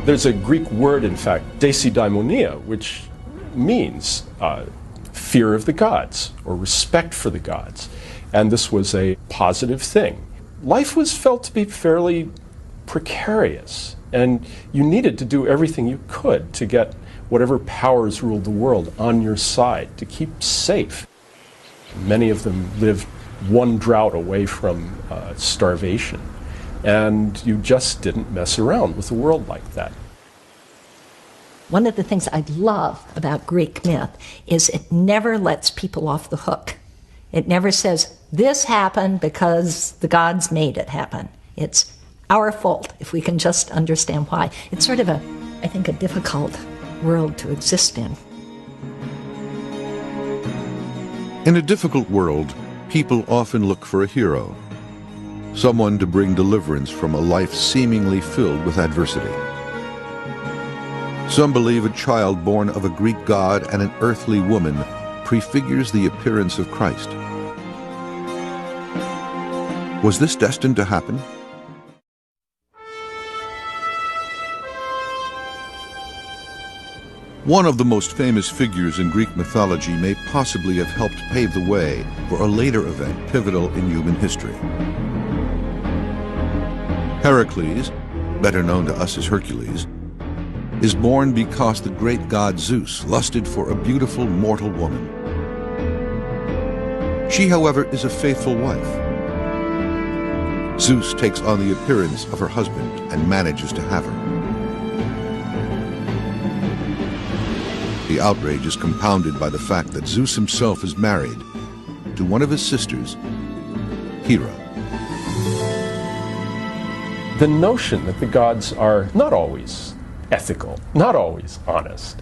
There's a Greek word, in fact, desidaimonia, which means fear of the gods or respect for the gods. And this was a positive thing. Life was felt to be fairly precarious, and you needed to do everything you could to get whatever powers ruled the world on your side to keep safe. Many of them lived one drought away from starvation, and you just didn't mess around with the world like that. One of the things I love about Greek myth is it never lets people off the hook. It never says, this happened because the gods made it happen. It's our fault if we can just understand why. It's sort of I think, a difficult world to exist in. In a difficult world, people often look for a hero, someone to bring deliverance from a life seemingly filled with adversity. Some believe a child born of a Greek god and an earthly woman prefigures the appearance of Christ. Was this destined to happen? One of the most famous figures in Greek mythology may possibly have helped pave the way for a later event pivotal in human history. Heracles, better known to us as Hercules, is born because the great god Zeus lusted for a beautiful mortal woman. She, however, is a faithful wife. Zeus takes on the appearance of her husband and manages to have her. The outrage is compounded by the fact that Zeus himself is married to one of his sisters, Hera. The notion that the gods are not always ethical, not always honest,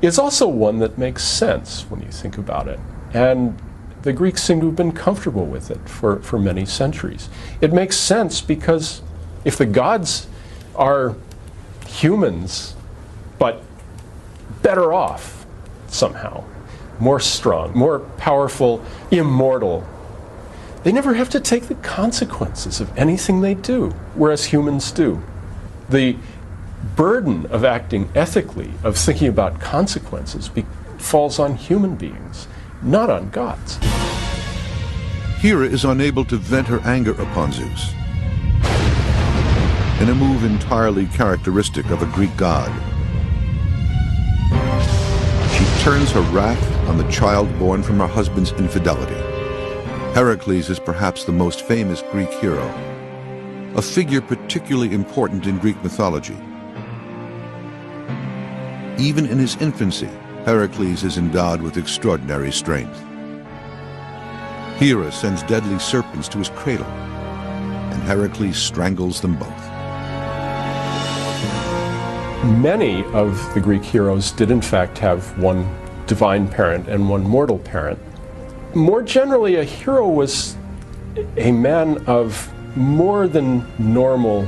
is also one that makes sense when you think about it. And the Greeks seem to have been comfortable with it for many centuries. It makes sense because if the gods are humans, but better off somehow, more strong, more powerful, immortal, they never have to take the consequences of anything they do, whereas humans do. The burden of acting ethically, of thinking about consequences, falls on human beings, not on gods. Hera is unable to vent her anger upon Zeus, in a move entirely characteristic of a Greek god. She turns her wrath on the child born from her husband's infidelity. Heracles is perhaps the most famous Greek hero, a figure particularly important in Greek mythology. Even in his infancy, Heracles is endowed with extraordinary strength. Hera sends deadly serpents to his cradle, and Heracles strangles them both. Many of the Greek heroes did in fact have one divine parent and one mortal parent. More generally, a hero was a man of more than normal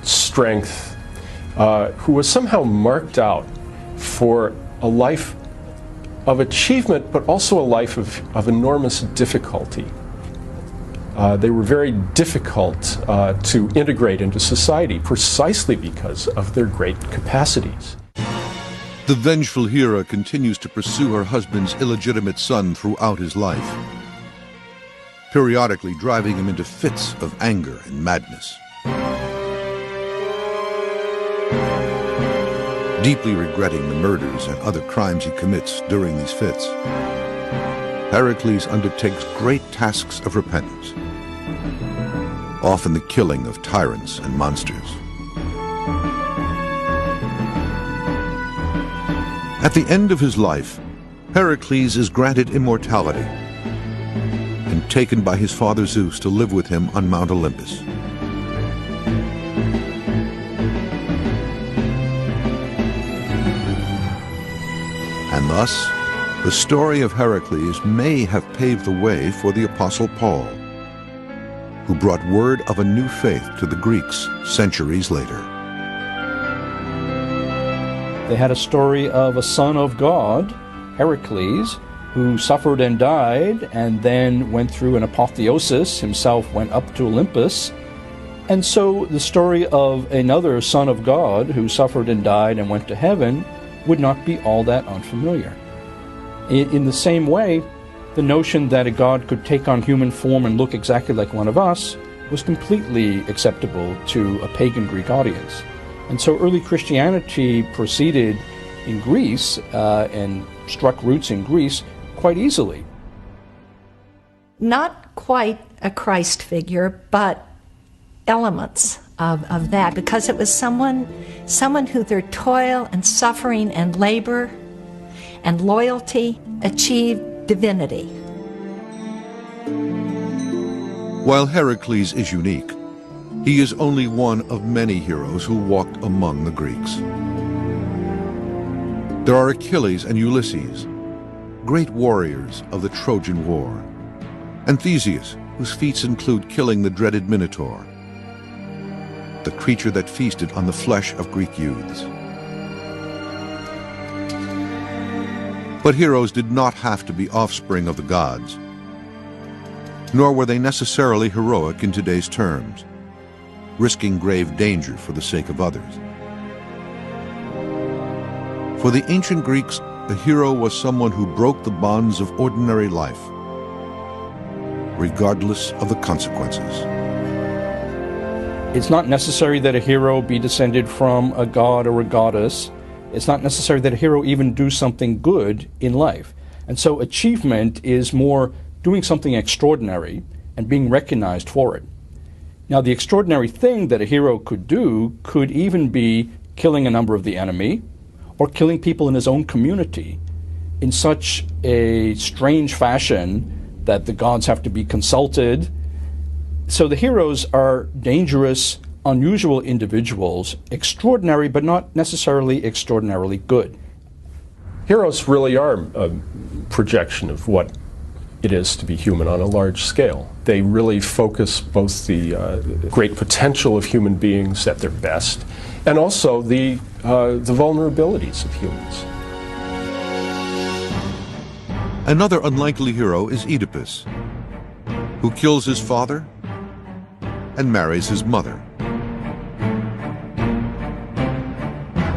strength, who was somehow marked out for a life of achievement, but also a life of enormous difficulty. They were very difficult to integrate into society precisely because of their great capacities. The vengeful Hera continues to pursue her husband's illegitimate son throughout his life, periodically driving him into fits of anger and madness. Deeply regretting the murders and other crimes he commits during these fits, Heracles undertakes great tasks of repentance, often the killing of tyrants and monsters. At the end of his life, Heracles is granted immortality and taken by his father Zeus to live with him on Mount Olympus. And thus, the story of Heracles may have paved the way for the Apostle Paul, who brought word of a new faith to the Greeks centuries later. They had a story of a son of God, Heracles, who suffered and died and then went through an apotheosis, himself went up to Olympus, And so the story of another son of God who suffered and died and went to heaven would not be all that unfamiliar. In the same way, the notion that a God could take on human form and look exactly like one of us was completely acceptable to a pagan Greek audience. And so early Christianity proceeded in Greece and struck roots in Greece quite easily. Not quite a Christ figure, but elements of that, because it was someone who through toil and suffering and labor and loyalty achieved divinity. While Heracles is unique, he is only one of many heroes who walked among the Greeks. There are Achilles and Ulysses, great warriors of the Trojan War, and Theseus, whose feats include killing the dreaded Minotaur, the creature that feasted on the flesh of Greek youths. But heroes did not have to be offspring of the gods, nor were they necessarily heroic in today's terms, risking grave danger for the sake of others. For the ancient Greeks, a hero was someone who broke the bonds of ordinary life, regardless of the consequences. It's not necessary that a hero be descended from a god or a goddess. It's not necessary that a hero even do something good in life. And so achievement is more doing something extraordinary and being recognized for it. Now, the extraordinary thing that a hero could do could even be killing a number of the enemy or killing people in his own community in such a strange fashion that the gods have to be consulted. So the heroes are dangerous, unusual individuals, extraordinary but not necessarily extraordinarily good. Heroes really are a projection of what it is to be human on a large scale. They really focus both the great potential of human beings at their best and also the vulnerabilities of humans. Another unlikely hero is Oedipus, who kills his father and marries his mother.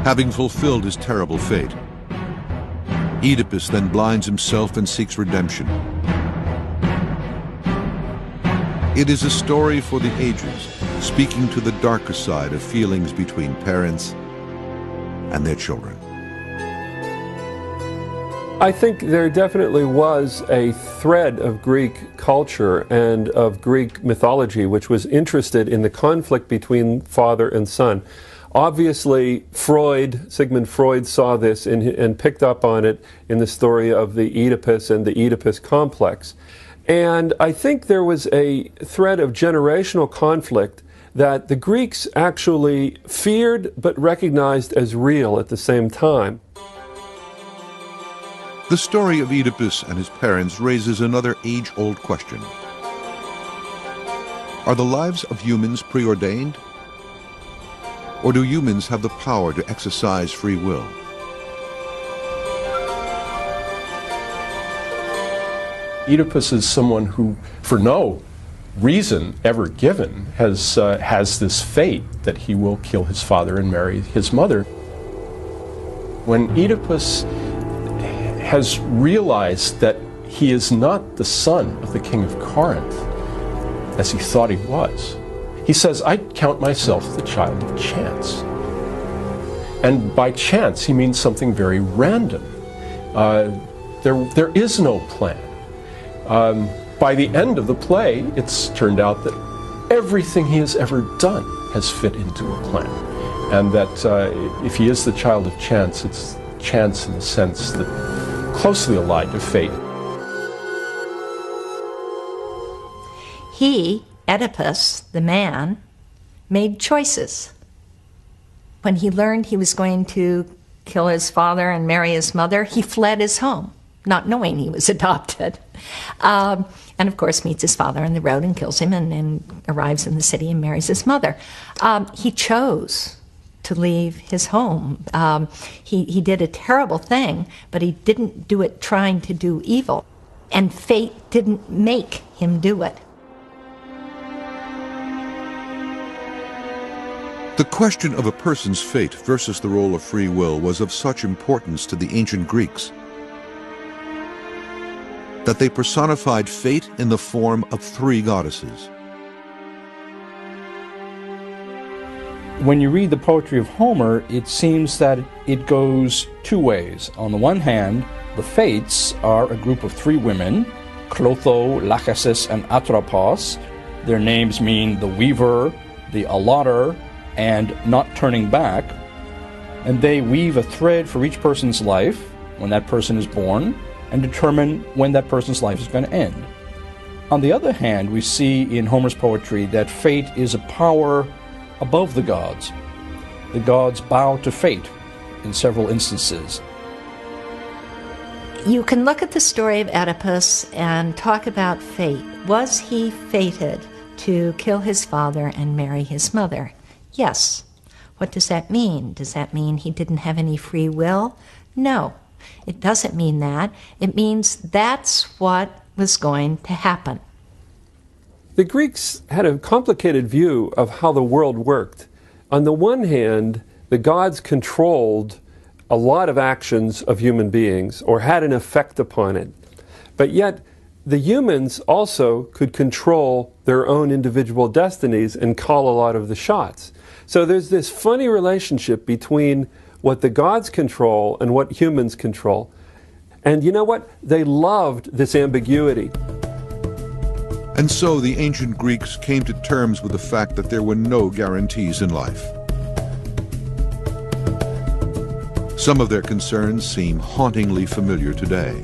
Having fulfilled his terrible fate, Oedipus then blinds himself and seeks redemption. It is a story for the ages, speaking to the darker side of feelings between parents and their children. I think there definitely was a thread of Greek culture and of Greek mythology which was interested in the conflict between father and son. Obviously, Sigmund Freud saw this and picked up on it in the story of the Oedipus and the Oedipus complex. And I think there was a thread of generational conflict that the Greeks actually feared but recognized as real at the same time. The story of Oedipus and his parents raises another age-old question. Are the lives of humans preordained? Or do humans have the power to exercise free will? Oedipus is someone who, for no reason ever given, has this fate that he will kill his father and marry his mother. When Oedipus has realized that he is not the son of the king of Corinth, as he thought he was, he says, I count myself the child of chance. And by chance, he means something very random. There is no plan. By the end of the play, it's turned out that everything he has ever done has fit into a plan. And that if he is the child of chance, it's chance in the sense that closely allied to fate. He, Oedipus, the man, made choices. When he learned he was going to kill his father and marry his mother, he fled his home, not knowing he was adopted. And of course meets his father on the road and kills him and arrives in the city and marries his mother. He chose to leave his home. He did a terrible thing, but he didn't do it trying to do evil. And fate didn't make him do it. The question of a person's fate versus the role of free will was of such importance to the ancient Greeks that they personified fate in the form of 3 goddesses. When you read the poetry of Homer, it seems that it goes 2 ways. On the one hand, the Fates are a group of 3 women, Clotho, Lachesis, and Atropos. Their names mean the weaver, the allotter, and not turning back. And they weave a thread for each person's life when that person is born and determine when that person's life is going to end. On the other hand, we see in Homer's poetry that fate is a power above the gods. The gods bow to fate in several instances. You can look at the story of Oedipus and talk about fate. Was he fated to kill his father and marry his mother? Yes. What does that mean? Does that mean he didn't have any free will? No, it doesn't mean that. It means that's what was going to happen. The Greeks had a complicated view of how the world worked. On the one hand, the gods controlled a lot of actions of human beings or had an effect upon it. But yet, the humans also could control their own individual destinies and call a lot of the shots. So there's this funny relationship between what the gods control and what humans control. And you know what? They loved this ambiguity. And so the ancient Greeks came to terms with the fact that there were no guarantees in life. Some of their concerns seem hauntingly familiar today.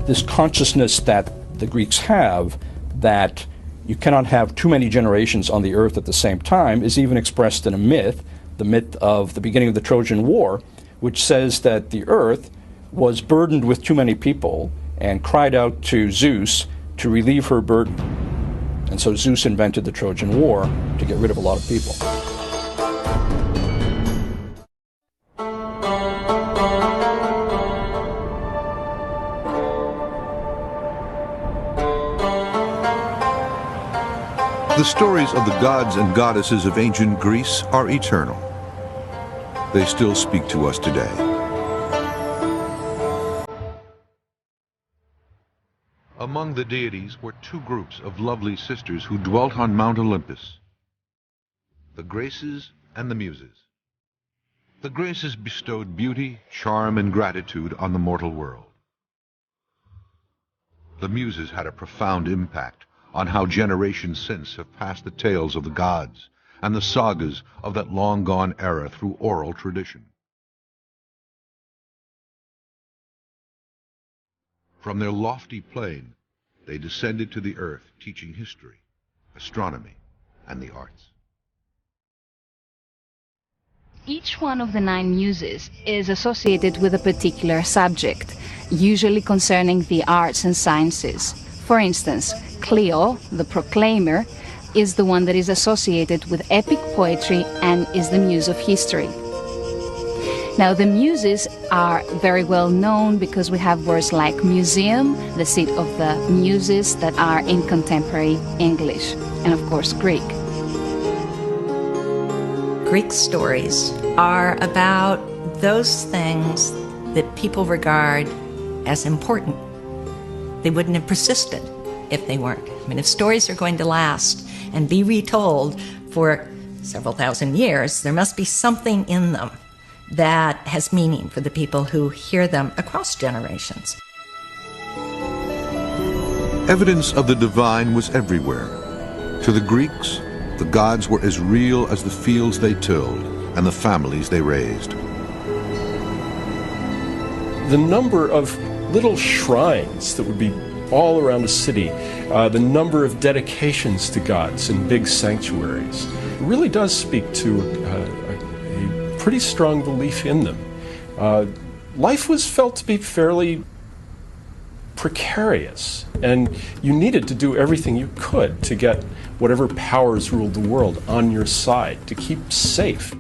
This consciousness that the Greeks have, that you cannot have too many generations on the earth at the same time, is even expressed in a myth, the myth of the beginning of the Trojan War, which says that the earth was burdened with too many people and cried out to Zeus to relieve her burden. And so Zeus invented the Trojan War to get rid of a lot of people. The stories of the gods and goddesses of ancient Greece are eternal. They still speak to us today. Among the deities were 2 groups of lovely sisters who dwelt on Mount Olympus: the Graces and the Muses. The Graces bestowed beauty, charm, and gratitude on the mortal world. The Muses had a profound impact on how generations since have passed the tales of the gods and the sagas of that long-gone era through oral tradition. From their lofty plane, they descended to the earth, teaching history, astronomy, and the arts. Each one of the 9 muses is associated with a particular subject, usually concerning the arts and sciences. For instance, Clio, the proclaimer, is the one that is associated with epic poetry and is the muse of history. Now, the muses are very well known because we have words like museum, the seat of the muses, that are in contemporary English, and of course Greek. Greek stories are about those things that people regard as important. They wouldn't have persisted if they weren't. I mean, if stories are going to last and be retold for several thousand years, there must be something in them that has meaning for the people who hear them across generations. Evidence of the divine was everywhere. To the Greeks, the gods were as real as the fields they tilled and the families they raised. The number of little shrines that would be all around the city, the number of dedications to gods in big sanctuaries, really does speak to a pretty strong belief in them. Life was felt to be fairly precarious, and you needed to do everything you could to get whatever powers ruled the world on your side, to keep safe.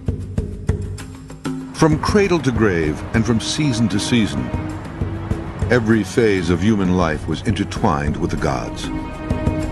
From cradle to grave and from season to season, every phase of human life was intertwined with the gods.